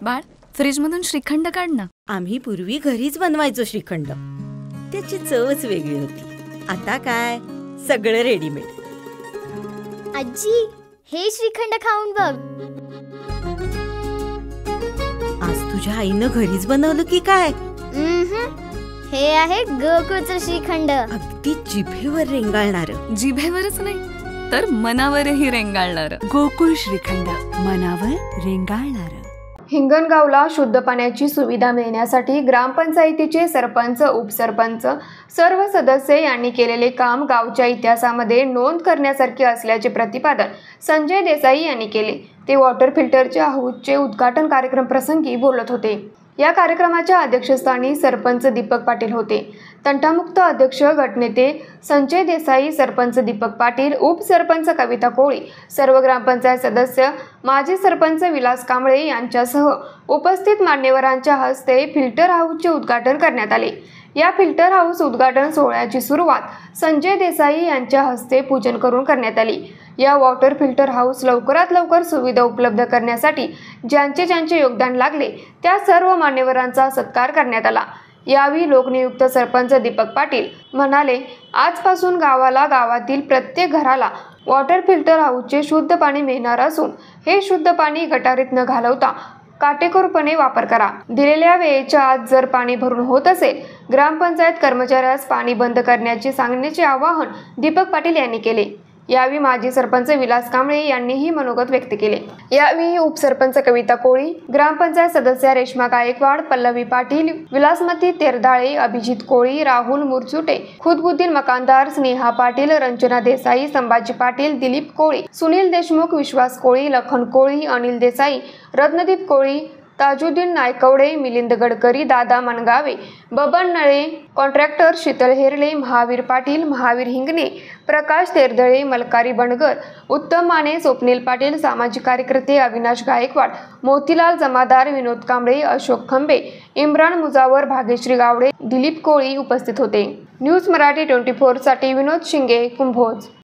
बाळ, फ्रीजमधून श्रीखंड काढ ना. आम्ही पूर्वी घरीच बनवायचो श्रीखंड. त्याची चवच वेगळी होती. आता काय सगळं रेडीमेड. आजी, हे श्रीखंड खाऊन बघ. आज तुझ्या आईनं घरीच बनवलं की काय? हे आहे गोकुळचं श्रीखंड. अगदी जिभेवर रेंगाळणार. जिभेवरच नाही तर मनावरही रेंगाळणार. गोकुळ श्रीखंड, मनावर रेंगाळणार. हिंगणगावला शुद्ध पाण्याची सुविधा मिळण्यासाठी ग्रामपंचायतीचे सरपंच, उपसरपंच, सर्व सदस्य यांनी केलेले काम गावच्या इतिहासामध्ये नोंद करण्यासारखे असल्याचे प्रतिपादन संजय देसाई यांनी केले. ते वॉटर फिल्टरच्या हौदचे उद्घाटन कार्यक्रम प्रसंगी बोलत होते. या कार्यक्रमाच्या अध्यक्षस्थानी सरपंच दीपक पाटील होते. तंटामुक्त अध्यक्ष गटनेते संजय देसाई, सरपंच दीपक पाटील, उपसरपंच कविता कोळी, सर्व ग्रामपंचायत सदस्य, माजी सरपंच विलास कांबळे यांच्यासह उपस्थित मान्यवरांच्या हस्ते फिल्टर हाऊसचे उद्घाटन करण्यात आले. या फिल्टर हाऊस उद्घाटन सोहळ्याची सुरुवात संजय देसाई यांच्या हस्ते पूजन करून करण्यात आली. या वॉटर फिल्टर हाऊस लवकरात लवकर सुविधा उपलब्ध करण्यासाठी ज्यांचे योगदान लागले त्या सर्व मान्यवरांचा सत्कार करण्यात आला. यावेळी लोकनियुक्त सरपंच दीपक पाटील म्हणाले, आजपासून गावातील प्रत्येक घराला वॉटर फिल्टर हाऊसचे शुद्ध पाणी मिळणार असून हे शुद्ध पाणी गटारीत न घालवता काटेकोरपणे वापर करा. दिलेल्या वेळेच्या आत जर पाणी भरून होत असेल, ग्रामपंचायत कर्मचाऱ्यास पाणी बंद करण्याचे सांगण्याचे आवाहन दीपक पाटील यांनी केले. यावेळी माजी सरपंच विलास कांबळे यांनीही मनोगत व्यक्त केले. यावेळी उपसरपंच कविता कोळी, ग्रामपंचायत सदस्य रेश्मा गायकवाड, पल्लवी पाटील, विलासमती तेरदाळे, अभिजित कोळी, राहुल मुरचुटे, खुदबुद्दीन मकानदार, स्नेहा पाटील, रंजना देसाई, संभाजी पाटील, दिलीप कोळी, सुनील देशमुख, विश्वास कोळी, लखन कोळी, अनिल देसाई, रत्नदीप कोळी, ताजुद्दीन नायकवडे, मिलिंद गडकरी, दादा मनगावे, बबन नळे, कॉन्ट्रॅक्टर शीतल हेरले, महावीर पाटील, महावीर हिंगणे, प्रकाश तेरदळे, मलकारी बंडगर, उत्तम माने, स्वप्नील पाटील, सामाजिक कार्यकर्ते अविनाश गायकवाड, मोतीलाल जमादार, विनोद कांबळे, अशोक खंबे, इम्रान मुजावर, भाग्यश्री गावडे, दिलीप कोळी उपस्थित होते. न्यूज मराठी 24 साठी विनोद शिंगे, कुंभोज.